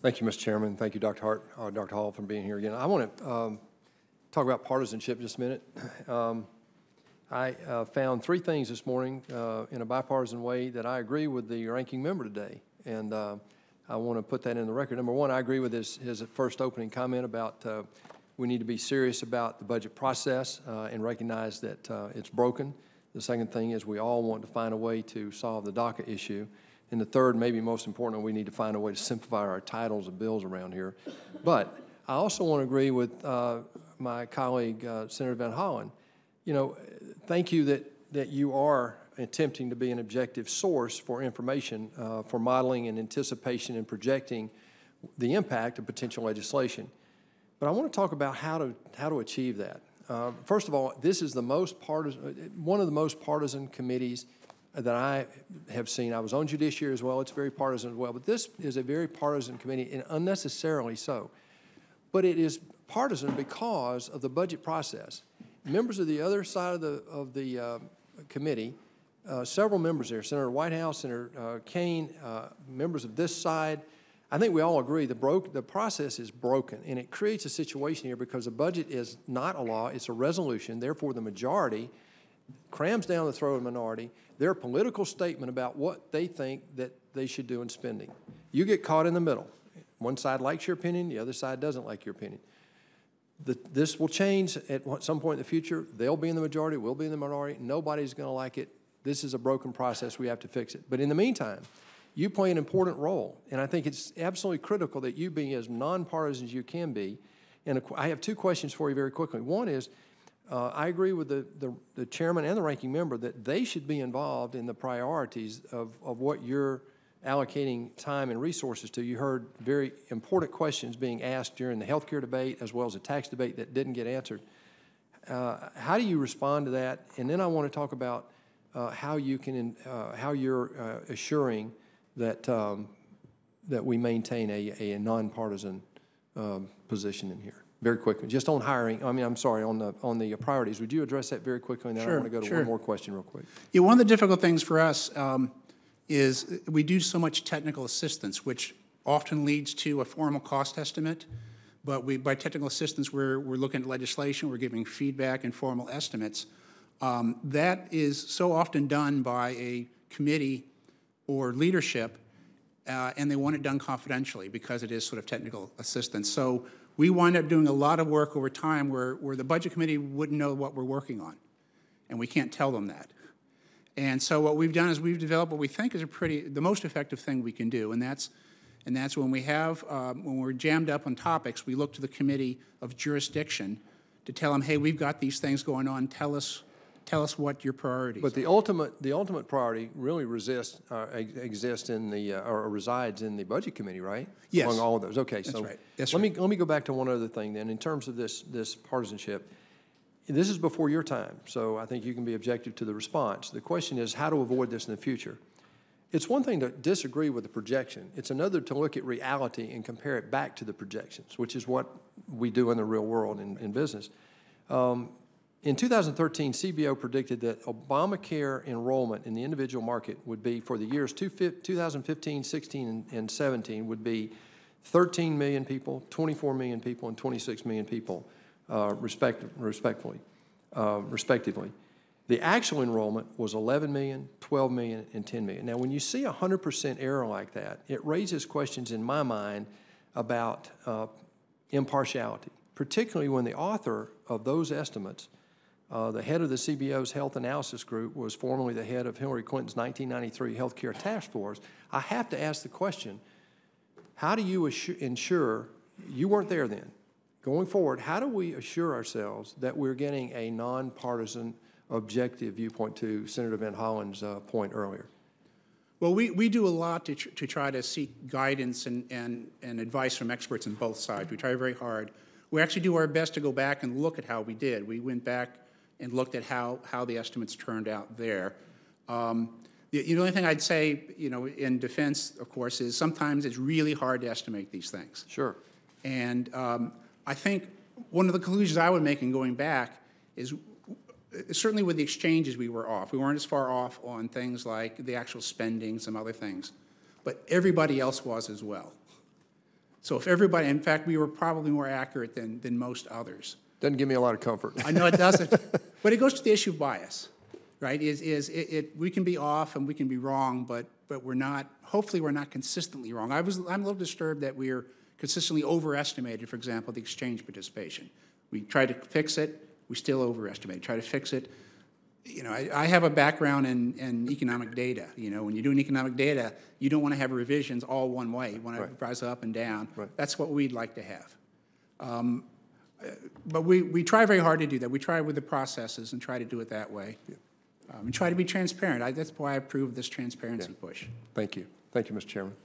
Thank you, Mr. Chairman. Thank you, Dr. Hart, Dr. Hall, for being here again. I want to talk about partisanship just a minute. I found three things this morning in a bipartisan way that I agree with the ranking member today, and I want to put that in the record. Number one, I agree with his first opening comment about we need to be serious about the budget process and recognize that it's broken. The second thing is we all want to find a way to solve the DACA issue. And the third, maybe most important, we need to find a way to simplify our titles of bills around here. But I also want to agree with my colleague, Senator Van Hollen. You know, thank you that you are attempting to be an objective source for information, for modeling and anticipation and projecting the impact of potential legislation. But I want to talk about how to achieve that. First of all, this is the most partisan, one of the most partisan committees that I have seen. I was on Judiciary as well. It's very partisan as well. But this is a very partisan committee, and unnecessarily so. But it is partisan because of the budget process. Members of the other side of the committee, several members there, Senator Whitehouse, Senator Kane, members of this side, I think we all agree the process is broken, and it creates a situation here because the budget is not a law, it's a resolution. Therefore, the majority crams down the throat of the minority their political statement about what they think that they should do in spending. You get caught in the middle. One side likes your opinion, the other side doesn't like your opinion. This will change at some point in the future. They'll be in the majority, we'll be in the minority. Nobody's going to like it. This is a broken process. We have to fix it. But in the meantime, you play an important role, and I think it's absolutely critical that you be as nonpartisan as you can be. And I have two questions for you very quickly. One is, I agree with the chairman and the ranking member that they should be involved in the priorities of what you're allocating time and resources to. You heard very important questions being asked during the health care debate as well as the tax debate that didn't get answered. How do you respond to that? And then I want to talk about how you're assuring that that we maintain a nonpartisan position in here. Very quickly, just on hiring. I mean, I'm sorry, on the priorities. Would you address that very quickly? And then I want to go to one more question real quick. Yeah, one of the difficult things for us is we do so much technical assistance, which often leads to a formal cost estimate. But by technical assistance, we're looking at legislation, we're giving feedback and formal estimates. That is so often done by a committee or leadership, and they want it done confidentially because it is sort of technical assistance. So we wind up doing a lot of work over time where the Budget Committee wouldn't know what we're working on, and we can't tell them that. And so what we've done is we've developed what we think is the most effective thing we can do, and that's when when we're jammed up on topics, we look to the Committee of Jurisdiction to tell them, hey, we've got these things going on. Tell us what your priorities are. But the ultimate priority really exists in the or resides in the Budget Committee, right? Yes. Among all of those. Okay. That's so right. That's let right. me go back to one other thing then. In terms of this partisanship, this is before your time, so I think you can be objective to the response. The question is how to avoid this in the future. It's one thing to disagree with the projection. It's another to look at reality and compare it back to the projections, which is what we do in the real world in business. In 2013, CBO predicted that Obamacare enrollment in the individual market would be, for the years 2015, 16, and 17, would be 13 million people, 24 million people, and 26 million people, respectively. The actual enrollment was 11 million, 12 million, and 10 million. Now, when you see a 100% error like that, it raises questions in my mind about impartiality, particularly when the author of those estimates, the head of the CBO's Health Analysis Group, was formerly the head of Hillary Clinton's 1993 Health Care Task Force. I have to ask the question, how do you ensure, you weren't there then, going forward, how do we assure ourselves that we're getting a nonpartisan objective viewpoint to Senator Van Hollen's point earlier? Well, we do a lot to try to seek guidance and advice from experts on both sides. We try very hard. We actually do our best to go back and look at how we did. We went back and looked at how the estimates turned out there. The only thing I'd say, in defense, of course, is sometimes it's really hard to estimate these things. Sure. And I think one of the conclusions I would make in going back is certainly with the exchanges we were off. We weren't as far off on things like the actual spending, some other things. But everybody else was as well. So if everybody, in fact, we were probably more accurate than most others. Doesn't give me a lot of comfort. I know it doesn't, but it goes to the issue of bias, right? We can be off and we can be wrong, but we're not, hopefully we're not consistently wrong. I'm a little disturbed that we're consistently overestimated, for example, the exchange participation. We try to fix it, we still overestimate. Try to fix it. You know, I have a background in economic data. You know, when you're doing economic data, you don't want to have revisions all one way. You want to rise up and down. Right. That's what we'd like to have. But we try very hard to do that. We try with the processes and try to do it that way. And try to be transparent. That's why I approve this transparency push. Thank you. Thank you, Mr. Chairman.